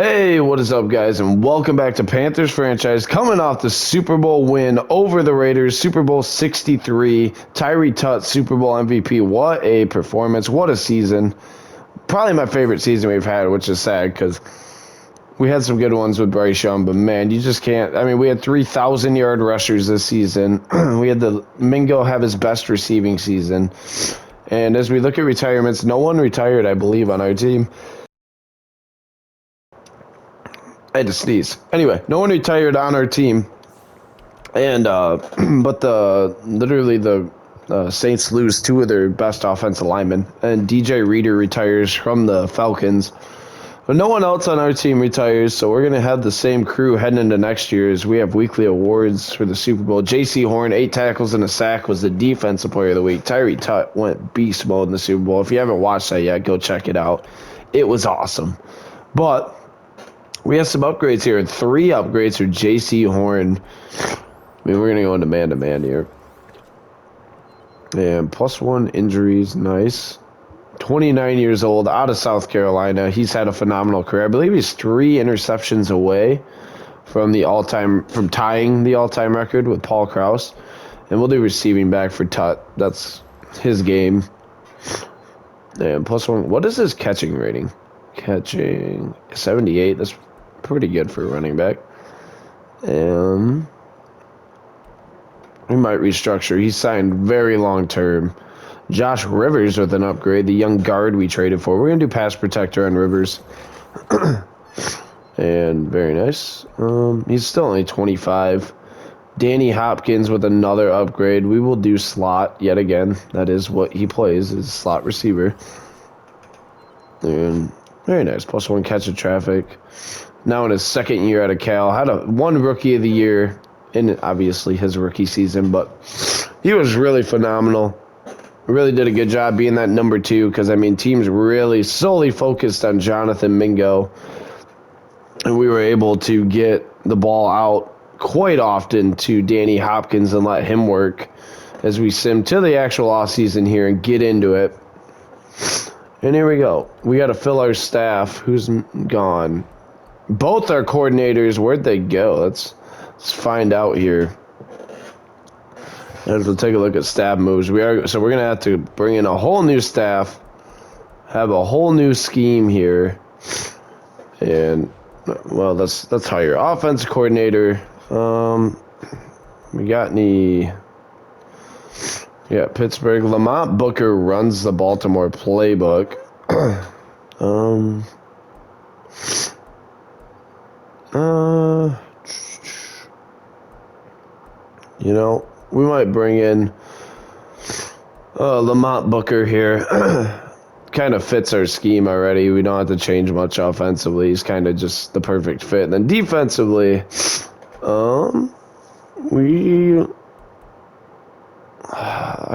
Hey, what is up, guys, and welcome back to Panthers franchise. Coming off the Super Bowl win over the Raiders, Super Bowl 63, Tyree Tutt, Super Bowl MVP. What a performance! What a season! Probably my favorite season we've had, which is sad because we had some good ones with Bryce Young, but man, you just can't. I mean, we had 3,000-yard rushers this season. We had the Mingo have his best receiving season, and as we look at retirements, no one retired, I believe, on our team. I had to sneeze. Anyway, no one retired on our team, and but the Saints lose two of their best offensive linemen, and DJ Reader retires from the Falcons. But no one else on our team retires, so we're gonna have the same crew heading into next year as we have weekly awards for the Super Bowl. J.C. Horn, 8 tackles and a sack, was the Defensive Player of the Week. Tyree Tutt went beast mode in the Super Bowl. If you haven't watched that yet, go check it out. It was awesome, but we have some upgrades here. 3 upgrades for J.C. Horn. I mean, we're going to go into man-to-man here. And +1 injuries. Nice. 29 years old, out of South Carolina. He's had a phenomenal career. I believe he's 3 interceptions away from tying the all-time record with Paul Krause. And we'll do receiving back for Tutt. That's his game. And +1. What is his catching rating? Catching 78. That's pretty good for a running back. And we might restructure. He signed very long term. Josh Rivers with an upgrade, the young guard we traded for. We're going to do pass protector on Rivers. And very nice. He's still only 25. Danny Hopkins with another upgrade. We will do slot yet again. That is what he plays, is slot receiver. And very nice. +1 catch of traffic. Now in his second year out of Cal. Had one Rookie of the Year in obviously his rookie season, but he was really phenomenal. Really did a good job being that number 2 because, I mean, teams really solely focused on Jonathan Mingo. And we were able to get the ball out quite often to Danny Hopkins and let him work as we sim to the actual offseason here and get into it. And here we go. We got to fill our staff. Who's gone? Both our coordinators, where'd they go? Let's find out here. Let's take a look at staff moves. We're gonna have to bring in a whole new staff, have a whole new scheme here, and well, let's hire offense coordinator. We got any? Yeah, Pittsburgh. Lamont Booker runs the Baltimore playbook. You know, we might bring in Lamont Booker here. Kind of fits our scheme already. We don't have to change much offensively. He's kind of just the perfect fit. And then defensively, I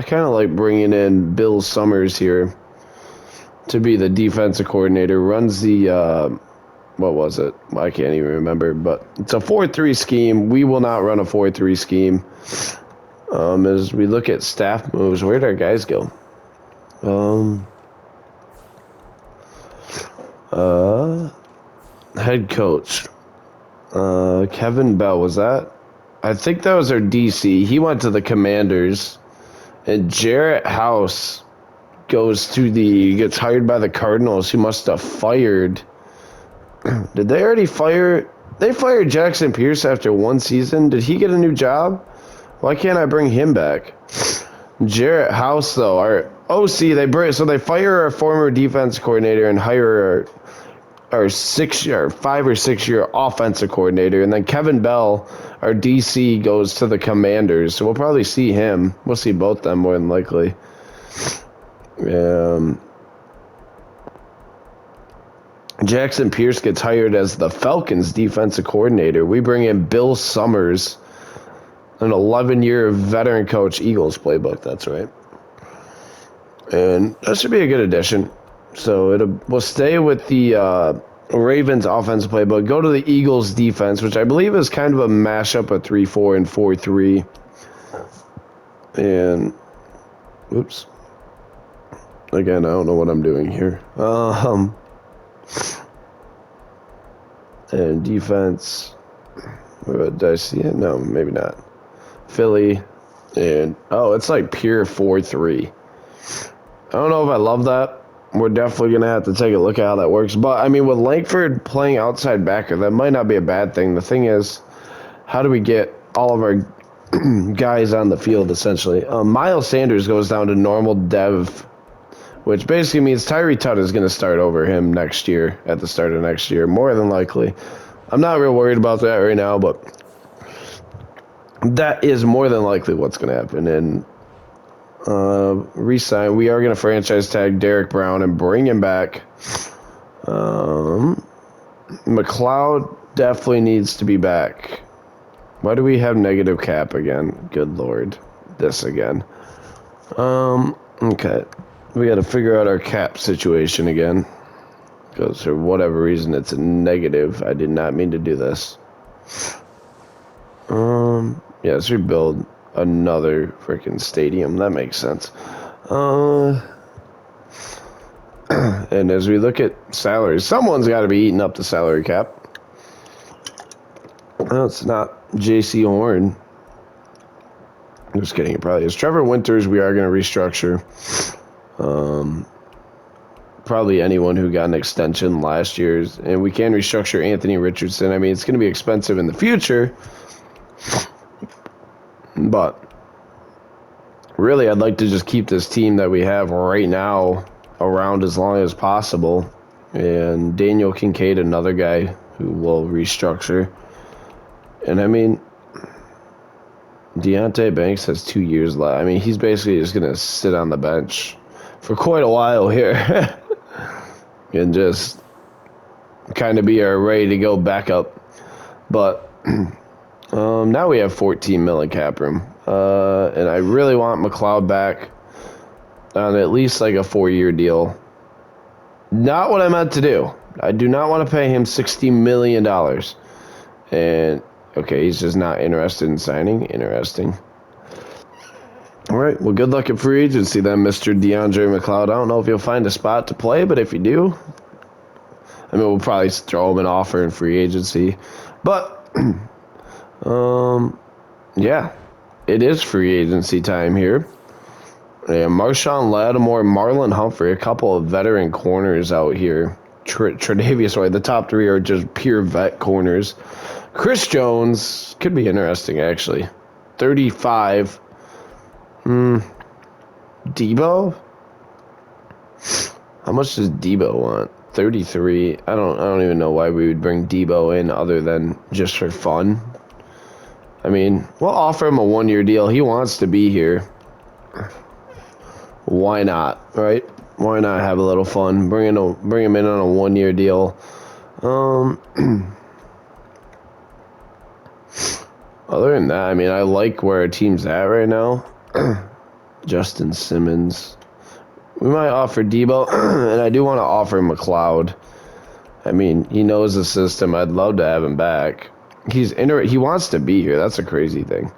kind of like bringing in Bill Summers here to be the defensive coordinator. Runs the what was it? I can't even remember, but it's a 4-3 scheme. We will not run a 4-3 scheme. As we look at staff moves, where'd our guys go? Head coach. Kevin Bell, was that? I think that was our DC. He went to the Commanders. And Jarrett House gets hired by the Cardinals. He must have fired. Did they already fire? They fired Jackson Pierce after 1 season. Did he get a new job? Why can't I bring him back? Jarrett House, though, our OC, they fire our former defense coordinator and hire our 5 or 6 year offensive coordinator, and then Kevin Bell, our DC, goes to the Commanders. So we'll probably see him. We'll see both them more than likely. Jackson Pierce gets hired as the Falcons defensive coordinator. We bring in Bill Summers, an 11-year veteran coach, Eagles playbook. That's right. And that should be a good addition. So we'll stay with the Ravens offensive playbook. Go to the Eagles defense, which I believe is kind of a mashup of 3-4 and 4-3. And oops. Again, I don't know what I'm doing here. And defense, did I see it? No, maybe not. Philly, and oh, it's like pure 4-3. I don't know if I love that. We're definitely going to have to take a look at how that works. But, I mean, with Langford playing outside backer, that might not be a bad thing. The thing is, how do we get all of our guys on the field, essentially? Miles Sanders goes down to normal dev, which basically means Tyree Tutt is going to start over him next year, at the start of next year, more than likely. I'm not real worried about that right now, but that is more than likely what's going to happen. And re-sign. We are going to franchise tag Derek Brown and bring him back. McLeod definitely needs to be back. Why do we have negative cap again? Good Lord. This again. Okay. We got to figure out our cap situation again. Because for whatever reason it's a negative. I did not mean to do this. Yeah, let's rebuild another freaking stadium. That makes sense. And as we look at salaries, someone's got to be eating up the salary cap. No, it's not J.C. Horn. I'm just kidding. It probably is. Trevor Winters, we are going to restructure. Probably anyone who got an extension last year's. And we can restructure Anthony Richardson. I mean, it's going to be expensive in the future. But really, I'd like to just keep this team that we have right now around as long as possible. And Daniel Kincaid, another guy who will restructure. And I mean, Deonte Banks has 2 years left. I mean, he's basically just going to sit on the bench for quite a while here. And just kind of be our ready to go backup. But now we have 14 million cap room. And I really want McLeod back on at least like a 4-year deal. Not what I meant to do. I do not want to pay him $60 million. And, okay, he's just not interested in signing. Interesting. All right, well, good luck at free agency then, Mr. DeAndre McLeod. I don't know if you'll find a spot to play, but if you do, I mean, we'll probably throw him an offer in free agency. But, yeah, it is free agency time here. Yeah, Marshawn Lattimore, Marlon Humphrey, a couple of veteran corners out here. Tre'Davious White, the top three are just pure vet corners. Chris Jones could be interesting, actually. 35. Debo? How much does Debo want? 33. I don't even know why we would bring Debo in other than just for fun. I mean, we'll offer him a 1-year deal. He wants to be here. Why not, right? Why not have a little fun? Bring him in on a 1-year deal. Other than that, I mean, I like where our team's at right now. Justin Simmons. We might offer Debo, and I do want to offer McLeod. I mean, he knows the system. I'd love to have him back. He wants to be here. That's a crazy thing.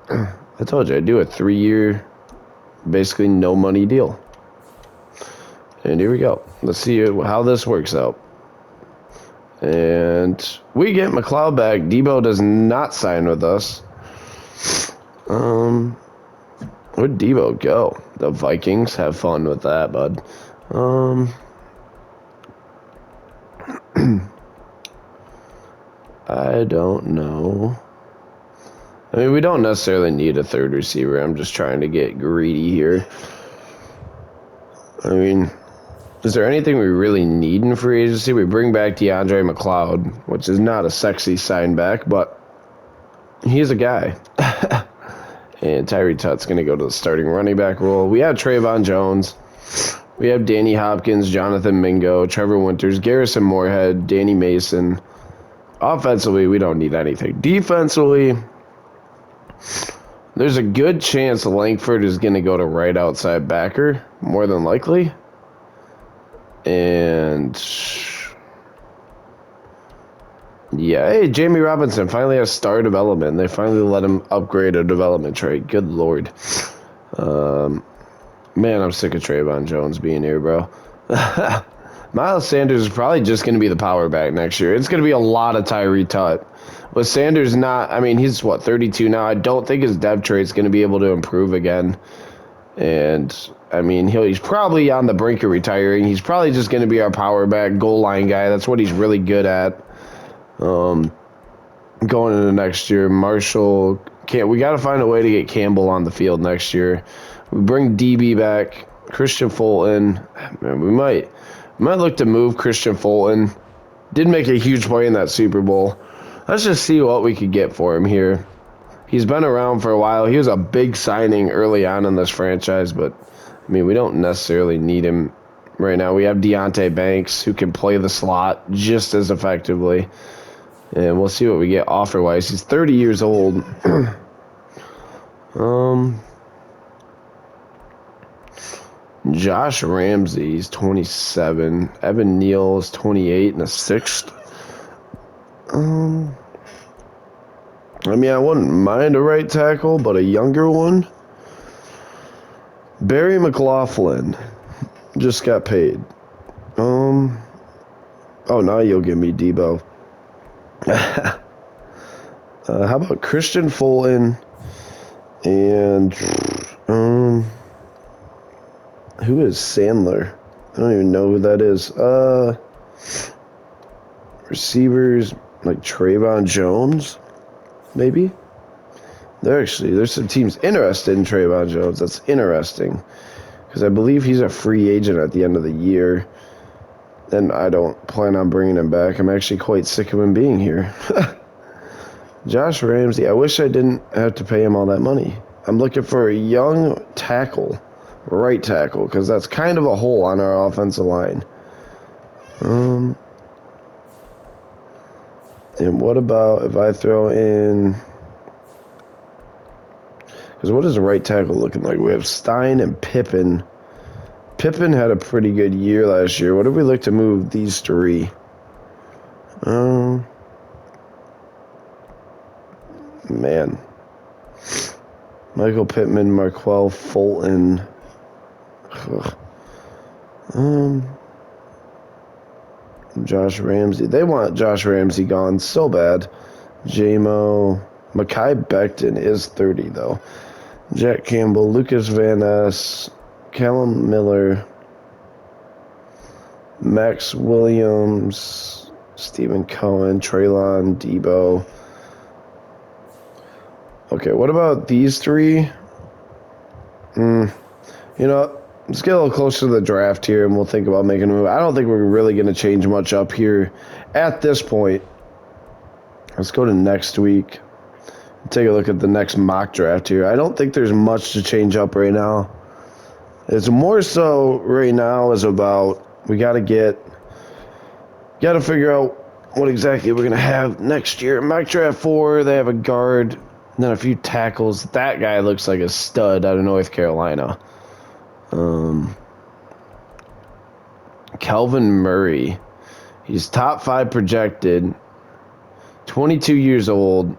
I told you, I'd do a 3-year, basically no money deal. And here we go. Let's see how this works out. And we get McLeod back. Debo does not sign with us. Where'd Debo go? The Vikings? Have fun with that, bud. I don't know. I mean, we don't necessarily need a third receiver. I'm just trying to get greedy here. I mean, is there anything we really need in free agency? We bring back DeAndre McLeod, which is not a sexy sign back, but he's a guy. And Tyree Tutt's going to go to the starting running back role. We have Trayvon Jones. We have Danny Hopkins, Jonathan Mingo, Trevor Winters, Garrison Moorhead, Danny Mason. Offensively, we don't need anything. Defensively, there's a good chance Langford is going to go to right outside backer, more than likely. And yeah, hey, Jamie Robinson finally has star development. They finally let him upgrade a development trait. Good Lord. Man, I'm sick of Trayvon Jones being here, bro. Miles Sanders is probably just going to be the power back next year. It's going to be a lot of Tyree Tutt. But Sanders not, I mean, he's, 32 now. I don't think his depth trade's going to be able to improve again. And, I mean, he's probably on the brink of retiring. He's probably just going to be our power back, goal line guy. That's what he's really good at. Going into next year, Marshall, we got to find a way to get Campbell on the field next year. We bring DB back, Christian Fulton. Man, we might look to move Christian Fulton. Did make a huge play in that Super Bowl. Let's just see what we could get for him here. He's been around for a while. He was a big signing early on in this franchise, but, I mean, we don't necessarily need him right now. We have Deonte Banks, who can play the slot just as effectively. And we'll see what we get offer-wise. He's 30 years old. Josh Ramsey's 27. Evan Neal is 28 and a sixth. I mean, I wouldn't mind a right tackle, but a younger one. Barry McLaughlin just got paid. Oh, now you'll give me Debo. How about Christian Fulton and who is Sandler? I don't even know who that is. Receivers like Trayvon Jones, maybe. There's some teams interested in Trayvon Jones. That's interesting because I believe he's a free agent at the end of the year. And I don't plan on bringing him back. I'm actually quite sick of him being here. Josh Ramsey, I wish I didn't have to pay him all that money. I'm looking for a young tackle, right tackle, because that's kind of a hole on our offensive line. And what about if I throw in... Because what is a right tackle looking like? We have Stein and Pippen. Pippen had a pretty good year last year. What if we look to move these three? Man. Michael Pittman, Marquell Fulton. Josh Ramsey. They want Josh Ramsey gone so bad. J-Mo. Mekhi Becton is 30, though. Jack Campbell, Lucas Van Ness, Callum Miller, Max Williams, Stephen Cohen, Traylon, Debo. Okay, what about these three? You know, let's get a little closer to the draft here, and we'll think about making a move. I don't think we're really going to change much up here at this point. Let's go to next week. Take a look at the next mock draft here. I don't think there's much to change up right now. It's more so right now is about we got to figure out what exactly we're going to have next year. Mock draft 4, they have a guard, and then a few tackles. That guy looks like a stud out of North Carolina. Kelvin Murray. He's top 5 projected. 22 years old.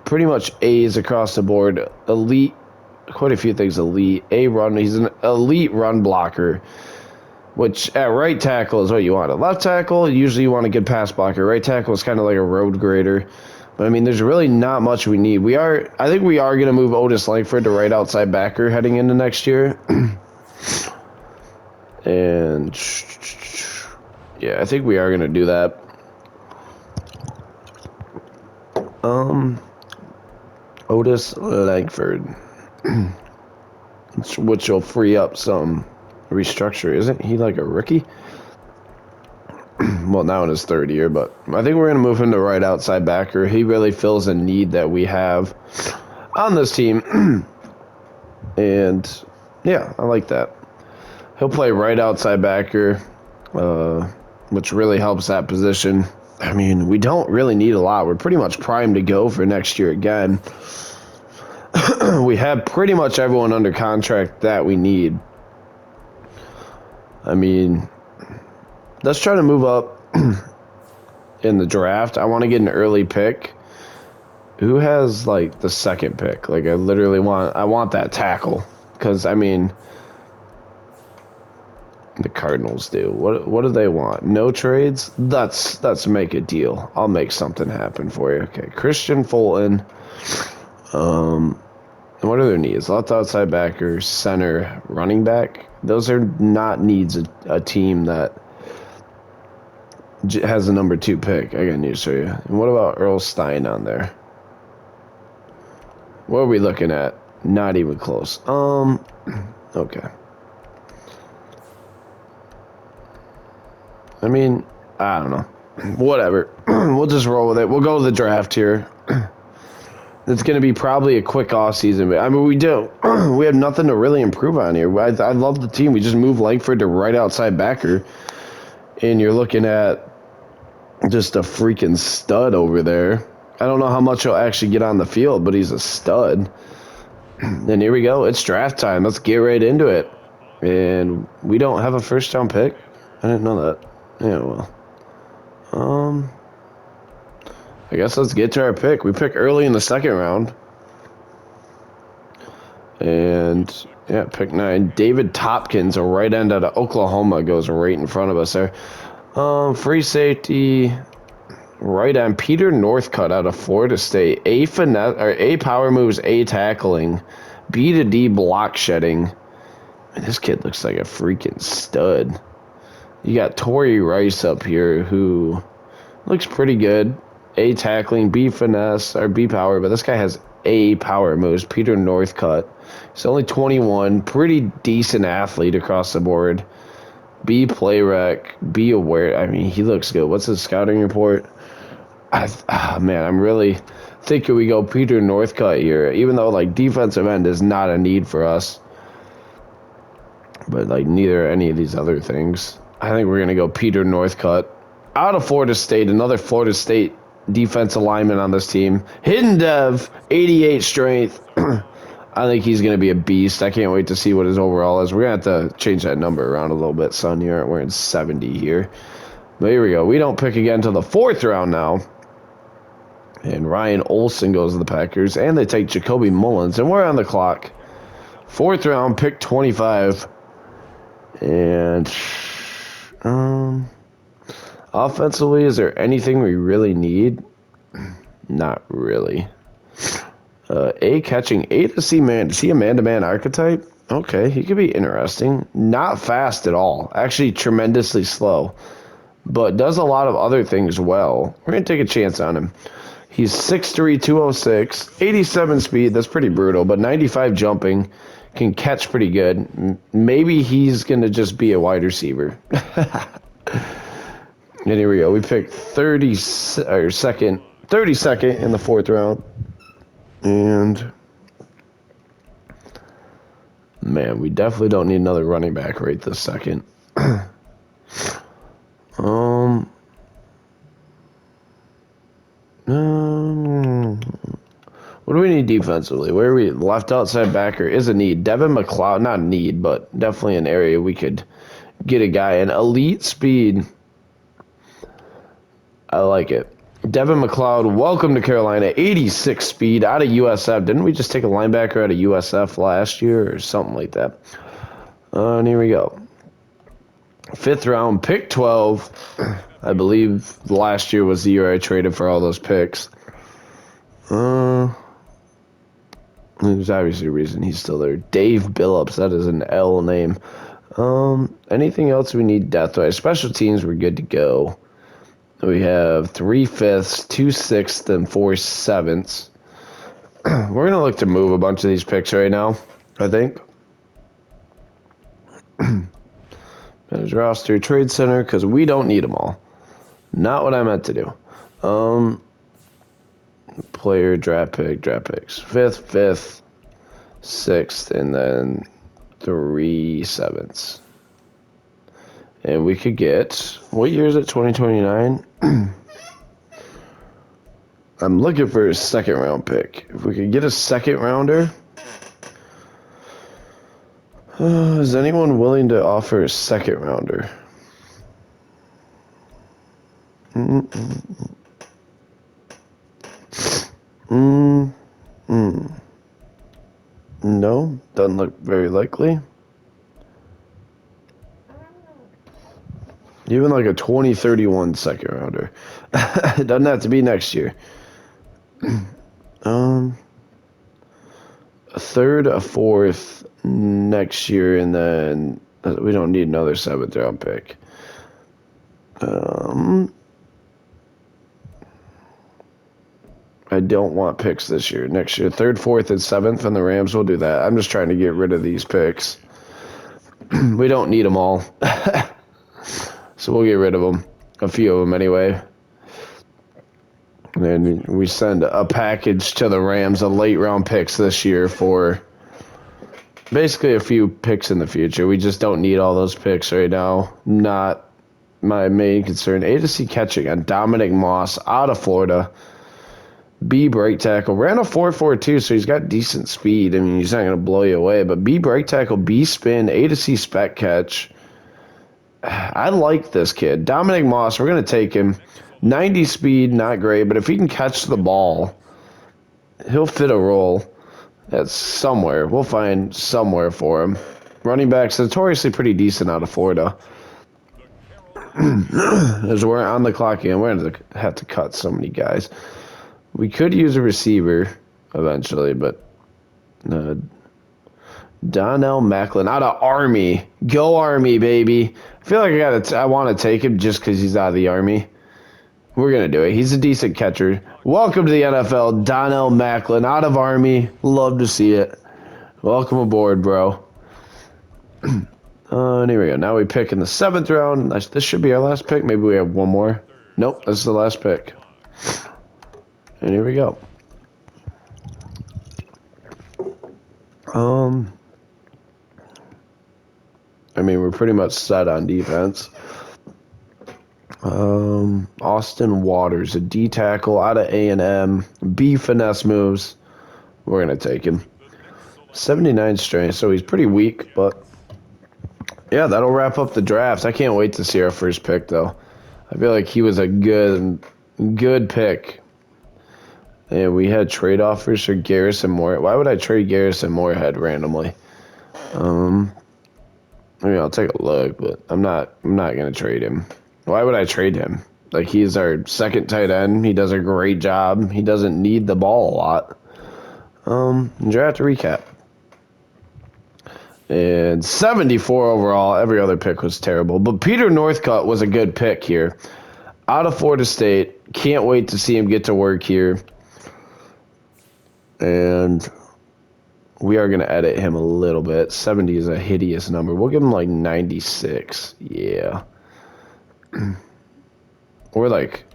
Pretty much A's across the board. Elite. Quite a few things elite. He's an elite run blocker, which at right tackle is what you want. At left tackle, usually you want a good pass blocker. Right tackle is kind of like a road grader. But, I mean, there's really not much we need. I think we are going to move Otis Langford to right outside backer heading into next year. And, yeah, I think we are going to do that. Otis Langford. Which will free up some restructure. Isn't he like a rookie? Well, now in his third year, but I think we're going to move him to right outside backer. He really fills a need that we have on this team. And, yeah, I like that. He'll play right outside backer, which really helps that position. I mean, we don't really need a lot. We're pretty much primed to go for next year again. We have pretty much everyone under contract that we need. I mean, let's try to move up in the draft. I want to get an early pick. Who has, like, the second pick? Like, I want that tackle. Because, I mean, The Cardinals do. What do they want? No trades? Let's make a deal. I'll make something happen for you. Okay, Christian Fulton. And what are their needs? Left outside backer, center, running back. Those are not needs a team that has a number 2 pick. I got news for you. And what about Earl Stein on there? What are we looking at? Not even close. Okay. I mean, I don't know. Whatever. We'll just roll with it. We'll go to the draft here. It's going to be probably a quick off season. I mean, we have nothing to really improve on here. I love the team. We just moved Langford to right outside backer. And you're looking at just a freaking stud over there. I don't know how much he'll actually get on the field, but he's a stud. And here we go. It's draft time. Let's get right into it. And we don't have a first round pick. I didn't know that. Yeah, well. I guess let's get to our pick. We pick early in the second round. And, yeah, pick 9. David Topkins, a right end out of Oklahoma, goes right in front of us there. Free safety, right end, Peter Northcutt out of Florida State. A finesse, or A power moves, A tackling, B to D block shedding. Man, this kid looks like a freaking stud. You got Torrey Rice up here, who looks pretty good. A tackling, B finesse, or B power, but this guy has A power moves. Peter Northcutt. He's only 21, pretty decent athlete across the board. B play rec, B aware. I mean, he looks good. What's his scouting report? Man, I'm really thinking we go Peter Northcutt here, even though like defensive end is not a need for us. But like neither any of these other things. I think we're gonna go Peter Northcutt out of Florida State. Another Florida State defensive lineman on this team. Hidden dev, 88 strength. I think he's going to be a beast. I can't wait to see what his overall is. We're going to have to change that number around a little bit, son. You aren't wearing 70 here. But here we go. We don't pick again until the 4th round now. And Ryan Olsen goes to the Packers. And they take Jacoby Mullins. And we're on the clock. 4th round, pick 25. And offensively, is there anything we really need? Not really. A catching, A to C man. Is he a man-to-man archetype? Okay, he could be interesting. Not fast at all. Actually, tremendously slow. But does a lot of other things well. We're going to take a chance on him. He's 6'3", 206, 87 speed. That's pretty brutal. But 95 jumping. Can catch pretty good. Maybe he's going to just be a wide receiver. And here we go. We picked 32nd in the 4th round. And man, we definitely don't need another running back right this second. What do we need defensively? Where are we? Left outside backer is a need. Devin McLeod, not a need, but definitely an area we could get a guy in. Elite speed. I like it. Devin McLeod, welcome to Carolina. 86 speed out of USF. Didn't we just take a linebacker out of USF last year or something like that? And here we go. 5th round, pick 12. I believe last year was the year I traded for all those picks. There's obviously a reason he's still there. Dave Billups, that is an L name. Anything else we need depth-wise? Special teams, we're good to go. We have 3 5ths, 2 6ths, and 4 7ths. We're going to look to move a bunch of these picks right now, I think. Manage roster, trade center, because we don't need them all. Not what I meant to do. Player, draft picks. 5th, 6th, and then 3 7ths. And we could get, what year is it, 2029? I'm looking for a 2nd round pick. If we could get a 2nd rounder, is anyone willing to offer a 2nd rounder? No, doesn't look very likely. Even like a 2031 second rounder. It doesn't have to be next year. A third, a fourth next year, and then we don't need another 7th round pick. I don't want picks this year. Next year, 3rd, 4th, and 7th, and the Rams will do that. I'm just trying to get rid of these picks. We don't need them all. So we'll get rid of them. A few of them anyway. And then we send a package to the Rams of late round picks this year for basically a few picks in the future. We just don't need all those picks right now. Not my main concern. A to C catching on Dominic Moss out of Florida. B break tackle. Ran a 4.42, so he's got decent speed. I mean, he's not going to blow you away. But B break tackle, B spin, A to C spec catch. I like this kid. Dominic Moss, we're going to take him. 90 speed, not great. But if he can catch the ball, he'll fit a role at somewhere. We'll find somewhere for him. Running backs, notoriously pretty decent out of Florida. As we're on the clock again, we're going to have to cut so many guys. We could use a receiver eventually, but Donnell Macklin out of Army. Go Army, baby. I feel like I want to take him just because he's out of the Army. We're going to do it. He's a decent catcher. Welcome to the NFL, Donnell Macklin out of Army. Love to see it. Welcome aboard, bro. And here we go. Now we pick in the 7th round. This should be our last pick. Maybe we have one more. Nope, this is the last pick. And here we go. I mean, we're pretty much set on defense. Austin Waters, a D tackle out of A&M. B finesse moves. We're going to take him. 79 strength, so he's pretty weak, but yeah, that'll wrap up the draft. I can't wait to see our first pick, though. I feel like he was a good pick. And we had trade offers for Garrison Moore. Why would I trade Garrison Moorhead randomly? I mean, I'll take a look, but I'm not gonna trade him. Why would I trade him? Like, he's our 2nd tight end. He does a great job. He doesn't need the ball a lot. Draft recap. And 74 overall. Every other pick was terrible. But Peter Northcutt was a good pick here. Out of Florida State. Can't wait to see him get to work here. And we are going to edit him a little bit. 70 is a hideous number. We'll give him like 96. Yeah. We're like,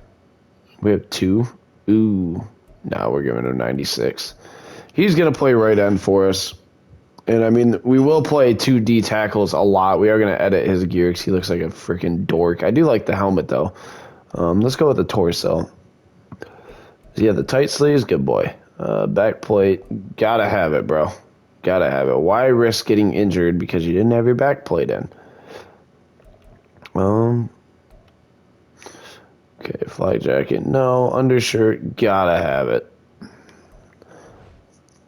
we have 2. Ooh. Now we're giving him 96. He's going to play right end for us. And I mean, we will play 2 D tackles a lot. We are going to edit his gear because he looks like a freaking dork. I do like the helmet though. Let's go with the torso. Yeah, the tight sleeves, good boy. Back plate, gotta have it, bro. Gotta have it. Why risk getting injured because you didn't have your back plate in? Okay, fly jacket, no. Undershirt, gotta have it.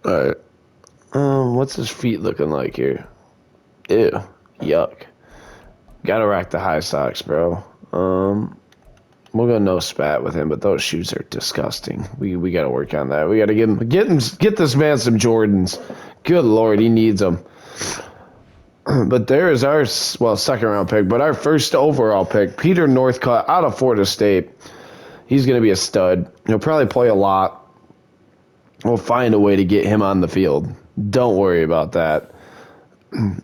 Alright. What's his feet looking like here? Ew, yuck. Gotta rack the high socks, bro. We'll go no spat with him, but those shoes are disgusting. We got to work on that. We got to get this man some Jordans. Good Lord, he needs them. But there is our, 2nd round pick, but our 1st overall pick, Peter Northcutt out of Florida State. He's going to be a stud. He'll probably play a lot. We'll find a way to get him on the field. Don't worry about that.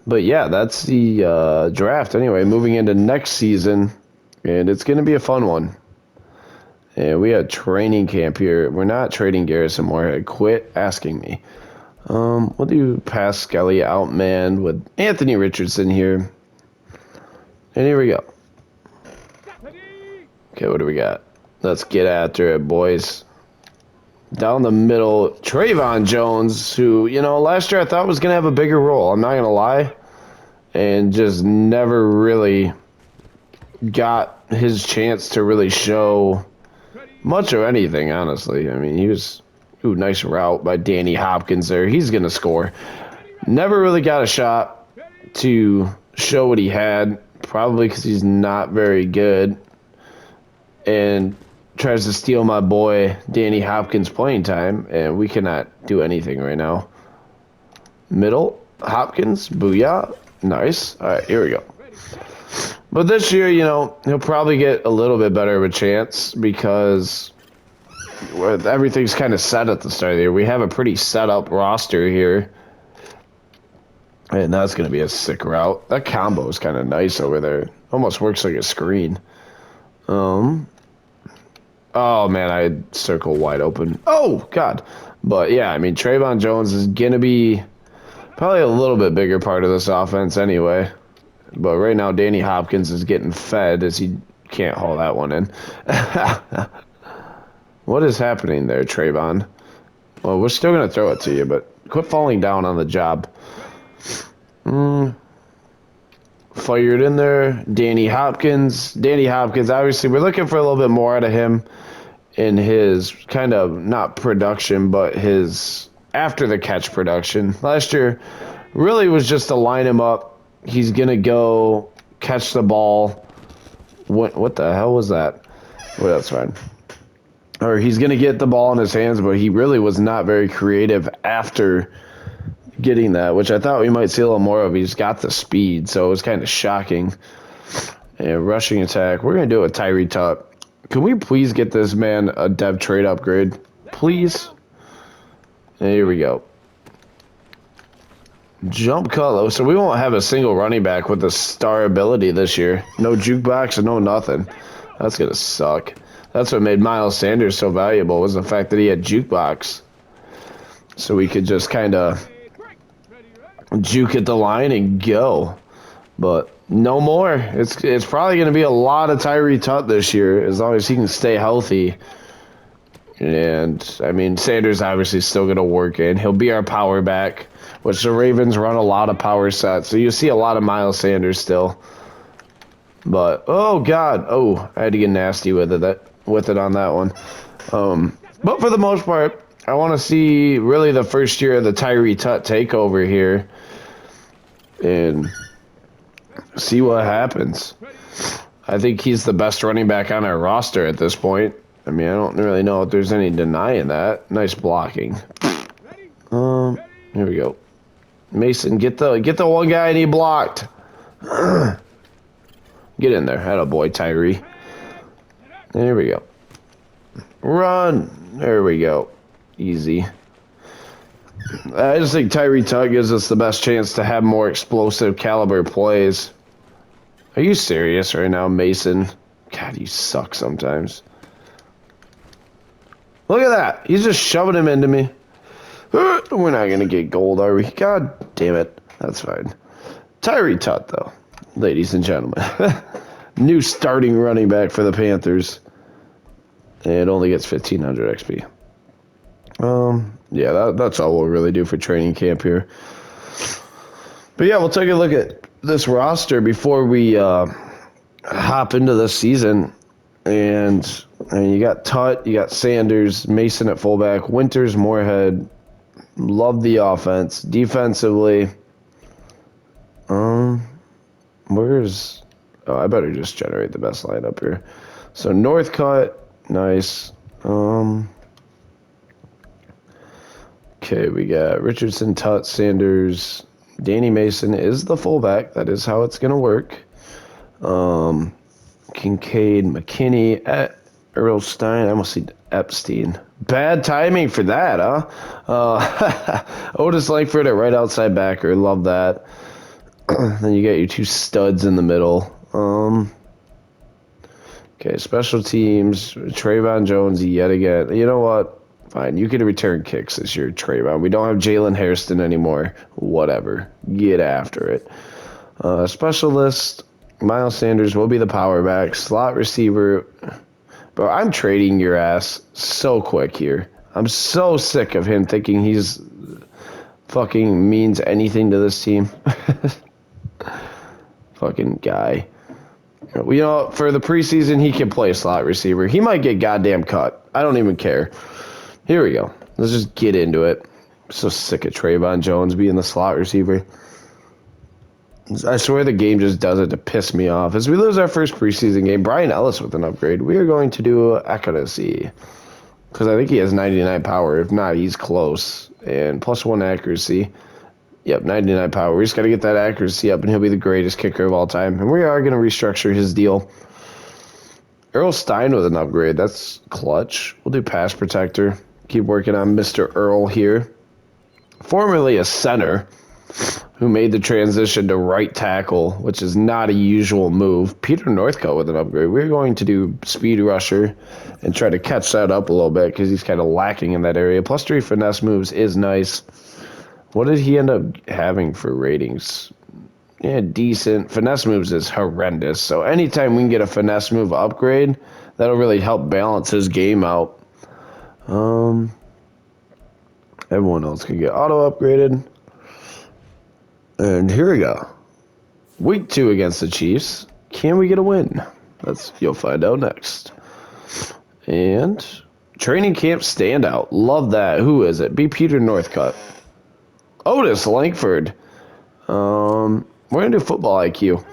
But yeah, that's the draft. Anyway, moving into next season, and it's going to be a fun one. And we had training camp here. We're not trading Garrison Moorhead. Quit asking me. We'll do pass Skelly outman with Anthony Richardson here. And here we go. Okay, what do we got? Let's get after it, boys. Down the middle, Trayvon Jones, who, last year I thought was going to have a bigger role. I'm not going to lie. And just never really got his chance to really show much of anything, honestly. I mean, he was, nice route by Danny Hopkins there. He's going to score. Never really got a shot to show what he had. probably because he's not very good, and tries to steal my boy Danny Hopkins' playing time, and we cannot do anything right now. Middle, Hopkins, booyah, nice. All right, here we go. But this year, you know, he'll probably get a little bit better of a chance because everything's kind of set at the start of the year. We have a pretty set up roster here. And that's going to be a sick route. That combo is kind of nice over there. Almost works like a screen. Oh, man, I circle wide open. Oh, God. But, yeah, I mean, Trayvon Jones is going to be probably a little bit bigger part of this offense anyway. But right now, Danny Hopkins is getting fed as he can't haul that one in. What is happening there, Trayvon? Well, we're still going to throw it to you, but quit falling down on the job. Fired in there. Danny Hopkins. Danny Hopkins, obviously, we're looking for a little bit more out of him in his kind of, not production, but his after-the-catch production. Last year really was just to line him up. He's going to go catch the ball. What the hell was that? Well, that's fine. Or he's going to get the ball in his hands, but he really was not very creative after getting that, which I thought we might see a little more of. He's got the speed, so it was kind of shocking. And rushing attack. We're going to do it with Tyree Tutt. Can we please get this man a dev trade upgrade? Please? And here we go. Jump cut. So we won't have a single running back with a star ability this year. No jukebox and no nothing. That's going to suck. That's what made Miles Sanders so valuable, was the fact that he had jukebox. So we could just kind of juke at the line and go. But no more. It's probably going to be a lot of Tyree Tutt this year, as long as he can stay healthy. And, I mean, Sanders obviously still going to work in. He'll be our power back, which the Ravens run a lot of power sets. So you'll see a lot of Miles Sanders still. But, oh, God. Oh, I had to get nasty with it on that one. But for the most part, I want to see really the first year of the Tyree Tutt takeover here and see what happens. I think he's the best running back on our roster at this point. I mean, I don't really know if there's any denying that. Nice blocking. Here we go. Mason, get the one guy and he blocked. Get in there. Attaboy, Tyree. There we go. Run. There we go. Easy. I just think Tyree Tutt gives us the best chance to have more explosive caliber plays. Are you serious right now, Mason? God, you suck sometimes. Look at that. He's just shoving him into me. We're not going to get gold, are we? God damn it. That's fine. Tyree Tutt, though, ladies and gentlemen. New starting running back for the Panthers. And it only gets 1,500 XP. Yeah, that's all we'll really do for training camp here. But yeah, we'll take a look at this roster before we hop into this season. And I mean, you got Tutt, you got Sanders, Mason at fullback, Winters, Moorhead. Love the offense. Defensively, where's... Oh, I better just generate the best lineup here. So Northcutt, nice. Okay, we got Richardson, Tutt, Sanders. Danny Mason is the fullback. That is how it's going to work. Kincaid, McKinney, Earlstein. I almost said Epstein. Bad timing for that, huh? Otis Langford at right outside backer. Love that. Then you got your two studs in the middle. Okay, special teams. Trayvon Jones yet again. You know what? Fine, you can return kicks this year, Trayvon. We don't have Jalen Hairston anymore. Whatever. Get after it. Specialist, Miles Sanders will be the power back. Slot receiver. Bro, I'm trading your ass so quick here. I'm so sick of him thinking he's fucking means anything to this team. Fucking guy. You know, for the preseason, he can play slot receiver. He might get goddamn cut. I don't even care. Here we go. Let's just get into it. I'm so sick of Trayvon Jones being the slot receiver. I swear the game just does it to piss me off. As we lose our first preseason game, Brian Ellis with an upgrade. We are going to do accuracy. Because I think he has 99 power. If not, he's close. And +1 accuracy. Yep, 99 power. We just got to get that accuracy up, and he'll be the greatest kicker of all time. And we are going to restructure his deal. Earl Stein with an upgrade. That's clutch. We'll do pass protector. Keep working on Mr. Earl here. Formerly a center, who made the transition to right tackle, which is not a usual move. Peter Northcote with an upgrade. We're going to do speed rusher and try to catch that up a little bit because he's kind of lacking in that area. +3 finesse moves is nice. What did he end up having for ratings? Yeah, decent. Finesse moves is horrendous. So anytime we can get a finesse move upgrade, that'll really help balance his game out. Everyone else can get auto upgraded. And here we go. Week 2 against the Chiefs. Can we get a win? You'll find out next. And training camp standout. Love that. Who is it? Be Peter Northcutt. Otis Langford. We're gonna do football IQ.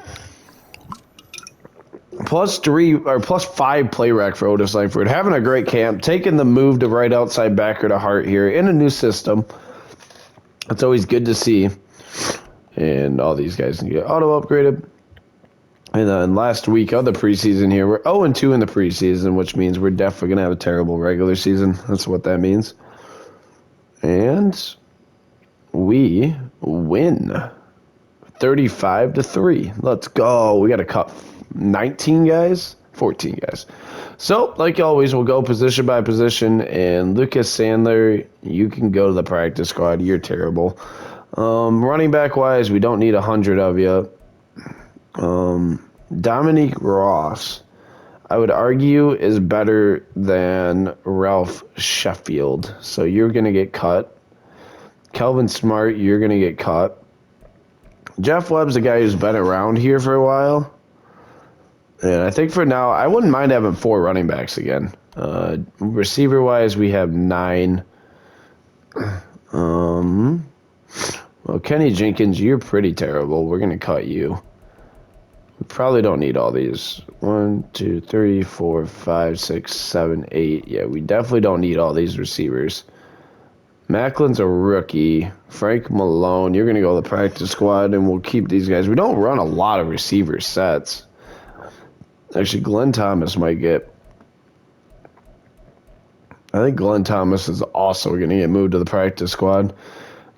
+3 or +5 play rec for Otis Langford. Having a great camp. Taking the move to right outside backer to Hart here in a new system. It's always good to see. And all these guys can get auto upgraded. And then last week of the preseason here, we're 0-2 in the preseason, which means we're definitely going to have a terrible regular season. That's what that means. And we win 35-3. Let's go. We got to cut 19 guys, 14 guys. So, like always, we'll go position by position. And Lucas Sandler, you can go to the practice squad. You're terrible. Running back wise, we don't need 100 of you. Dominique Ross, I would argue, is better than Ralph Sheffield. So you're going to get cut. Kelvin Smart, you're going to get cut. Jeff Webb's a guy who's been around here for a while. And I think for now, I wouldn't mind having 4 running backs again. Receiver wise, we have 9. Well, Kenny Jenkins, you're pretty terrible. We're going to cut you. We probably don't need all these. 1, 2, 3, 4, 5, 6, 7, 8. Yeah, we definitely don't need all these receivers. Macklin's a rookie. Frank Malone, you're going to go to the practice squad, and we'll keep these guys. We don't run a lot of receiver sets. Actually, Glenn Thomas might get... I think Glenn Thomas is also going to get moved to the practice squad.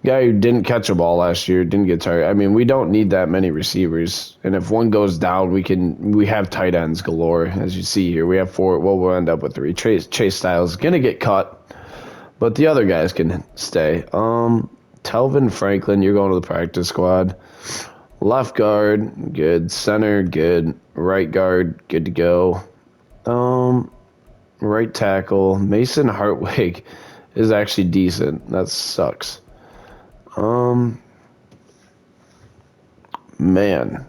Guy who didn't catch a ball last year, didn't get tired. I mean, we don't need that many receivers. And if one goes down, we have tight ends galore. As you see here, we have 4. Well, we'll end up with 3. Chase Styles is going to get cut, but the other guys can stay. Telvin Franklin, you're going to the practice squad. Left guard, good. Center, good. Right guard, good to go. Right tackle, Mason Hartwig is actually decent. That sucks. Man,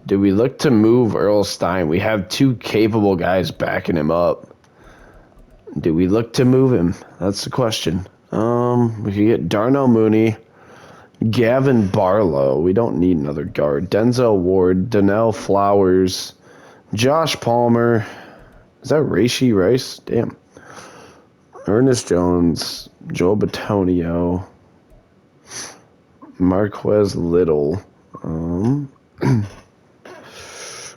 do we look to move Earl Stein? We have 2 capable guys backing him up. Do we look to move him? That's the question. We could get Darnell Mooney, Gavin Barlow. We don't need another guard. Denzel Ward, Donnell Flowers, Josh Palmer. Is that Raishi Rice? Damn. Ernest Jones, Joel Batonio, Marquez Little,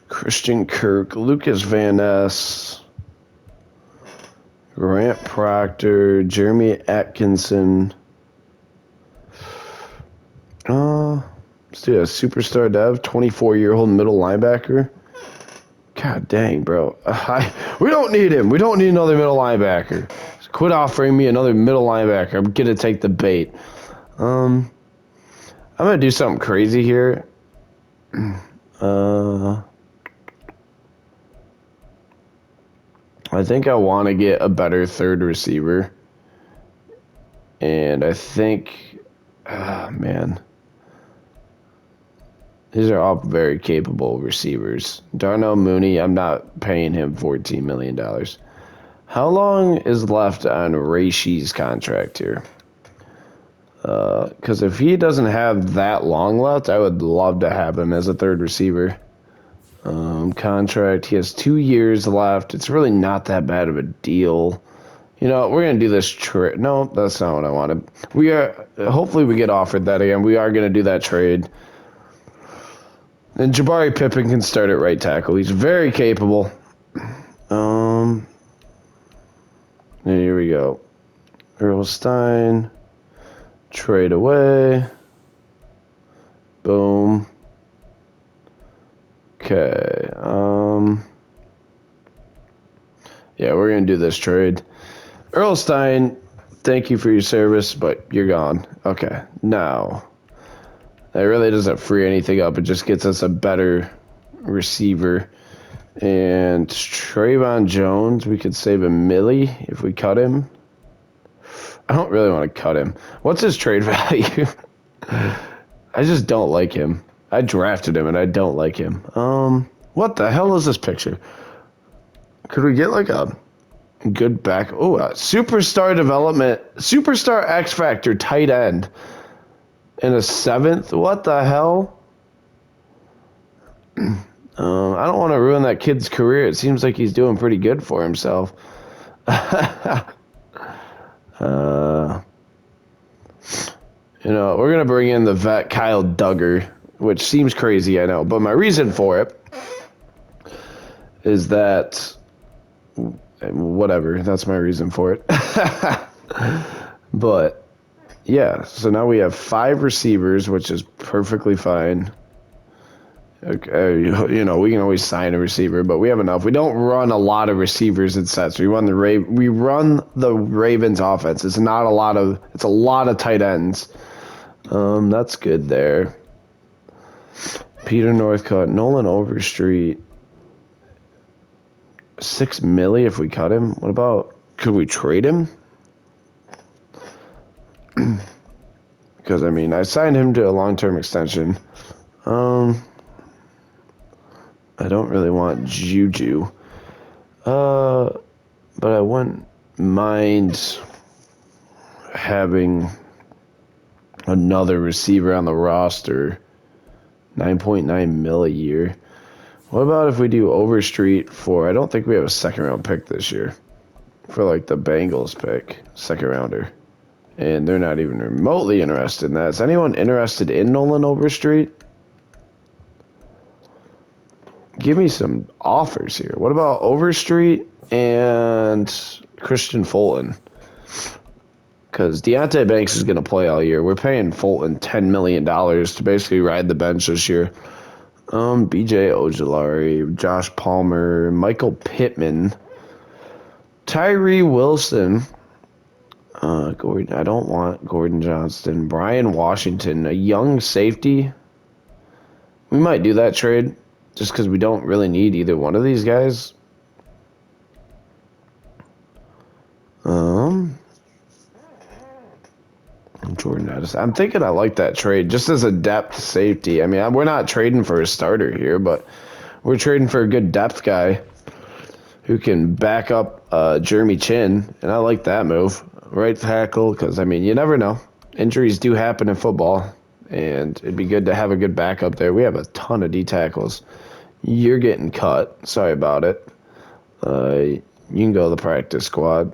Christian Kirk, Lucas Van Ness, Grant Proctor, Jeremy Atkinson. Let's do a superstar dev, 24-year-old middle linebacker. God dang, bro. We don't need him. We don't need another middle linebacker. Quit offering me another middle linebacker. I'm going to take the bait. I'm going to do something crazy here. I think I want to get a better third receiver. And I think, man, these are all very capable receivers. Darnell Mooney, I'm not paying him $14 million. How long is left on Raishi's contract here? Because if he doesn't have that long left, I would love to have him as a third receiver. Contract, he has 2 years left. It's really not that bad of a deal. You know, we're going to do this trade. No, that's not what I wanted. Hopefully we get offered that again. We are going to do that trade. And Jabari Pippen can start at right tackle. He's very capable. And here we go. Earl Stein. Trade away. Boom. Okay. Yeah, we're going to do this trade. Earl Stein, thank you for your service, but you're gone. Okay, now, that really doesn't free anything up. It just gets us a better receiver. And Trayvon Jones, we could save $1 if we cut him. I don't really want to cut him. What's his trade value? I just don't like him. I drafted him, and I don't like him. What the hell is this picture? Could we get like a good back? Oh, superstar development, superstar X Factor tight end in a 7th. What the hell? I don't want to ruin that kid's career. It seems like he's doing pretty good for himself. You know, we're gonna bring in the vet Kyle Duggar, which seems crazy, I know, but my reason for it is that. Whatever, that's my reason for it. But yeah, so now we have 5 receivers, which is perfectly fine. Okay, you know, we can always sign a receiver, but we have enough. We don't run a lot of receivers in sets. We run the Ravens offense. It's a lot of tight ends. That's good there. Peter Northcutt, Nolan Overstreet. $6 if we cut him. What about, could we trade him? Because I mean, I signed him to a long-term extension. I don't really want Juju. But I wouldn't mind having another receiver on the roster. $9.9 million a year. What about if we do Overstreet for, I don't think we have a 2nd-round pick this year. For like the Bengals pick, 2nd-rounder. And they're not even remotely interested in that. Is anyone interested in Nolan Overstreet? Give me some offers here. What about Overstreet and Christian Fulton? Because Deonte Banks is going to play all year. We're paying Fulton $10 million to basically ride the bench this year. BJ Ojulari, Josh Palmer, Michael Pittman, Tyree Wilson, Gordon. I don't want Gordon Johnston, Brian Washington, a young safety. We might do that trade just because we don't really need either one of these guys. Jordan Addison. I'm thinking I like that trade just as a depth safety. I mean, we're not trading for a starter here, but we're trading for a good depth guy who can back up Jeremy Chin, and I like that move. Right tackle, because, I mean, you never know. Injuries do happen in football, and it'd be good to have a good backup there. We have a ton of D tackles. You're getting cut. Sorry about it. You can go to the practice squad.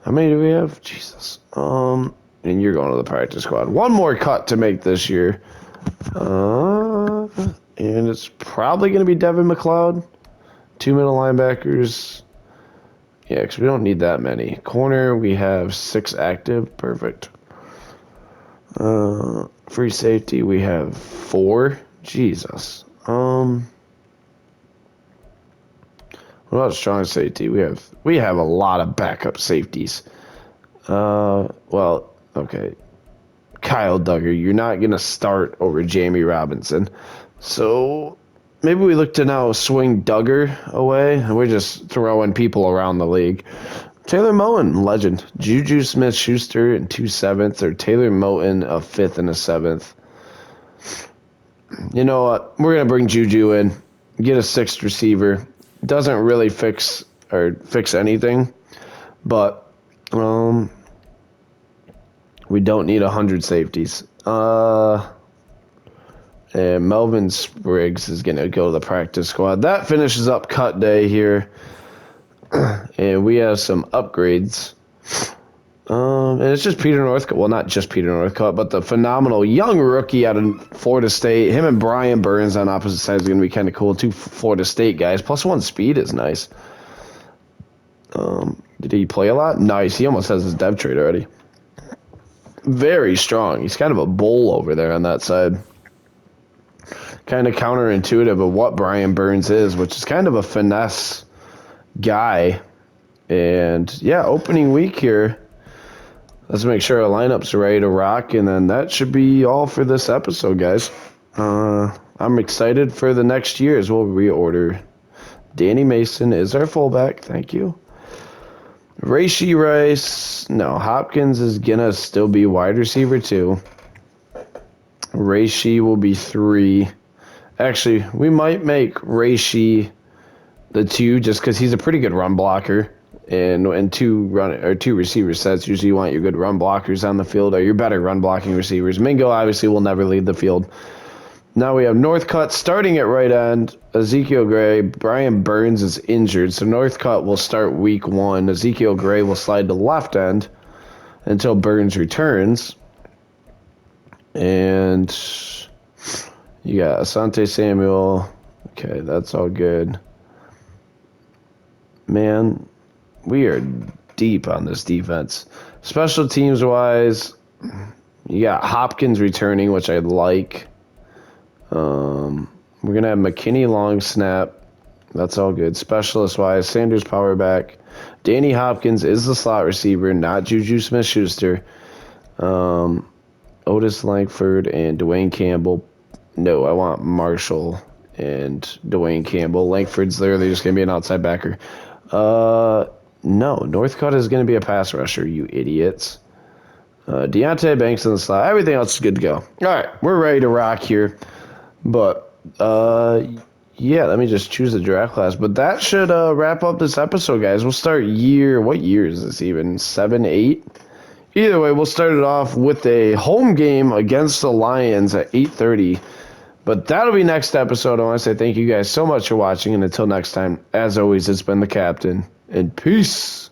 How many do we have? Jesus. And you're going to the practice squad. One more cut to make this year. And it's probably going to be Devin McLeod. 2 middle linebackers. Yeah, because we don't need that many. Corner, we have 6 active. Perfect. Free safety, we have 4. Jesus. What about strong safety? We have a lot of backup safeties. Well, okay. Kyle Duggar, you're not going to start over Jamie Robinson. So maybe we look to now swing Duggar away, and we're just throwing people around the league. Taylor Moton, legend. Juju Smith-Schuster in 2 7ths, or Taylor Moton a 5th and a 7th. You know what? We're going to bring Juju in, get a 6th receiver. Doesn't really fix anything, but we We don't need 100 safeties. And Melvin Spriggs is going to go to the practice squad. That finishes up cut day here. And we have some upgrades. And it's just Peter Northcutt. Well, not just Peter Northcutt, but the phenomenal young rookie out of Florida State. Him and Brian Burns on opposite sides is going to be kind of cool. 2 Florida State guys. +1 speed is nice. Did he play a lot? Nice. He almost has his dev trade already. Very strong. He's kind of a bull over there on that side. Kind of counterintuitive of what Brian Burns is, which is kind of a finesse guy. And, yeah, opening week here. Let's make sure our lineup's ready to rock, and then that should be all for this episode, guys. I'm excited for the next year as we'll reorder. Danny Mason is our fullback. Thank you. Rashee Rice. No, Hopkins is going to still be wide receiver 2. Rashee will be 3. Actually, we might make Rashee the 2 just because he's a pretty good run blocker. And 2 receiver sets, usually you want your good run blockers on the field or your better run blocking receivers. Mingo obviously will never leave the field. Now we have Northcutt starting at right end. Ezekiel Gray. Brian Burns is injured, so Northcutt will start week 1. Ezekiel Gray will slide to left end until Burns returns. And you got Asante Samuel. Okay, that's all good. Man, we are deep on this defense. Special teams wise, you got Hopkins returning, which I like. We're going to have McKinney long snap. That's all good. Specialist wise, Sanders power back. Danny Hopkins is the slot receiver, not Juju Smith-Schuster. Otis Langford and Dwayne Campbell. No, I want Marshall and Dwayne Campbell. Langford's there. They're just going to be an outside backer. No, Northcutt is going to be a pass rusher, you idiots. Deontay Banks in the slot. Everything else is good to go. All right, we're ready to rock here. But, yeah, let me just choose the draft class. But that should wrap up this episode, guys. We'll start what year is this even? 7, 8? Either way, we'll start it off with a home game against the Lions at 8:30. But that'll be next episode. I want to say thank you guys so much for watching. And until next time, as always, it's been the Captain. And peace.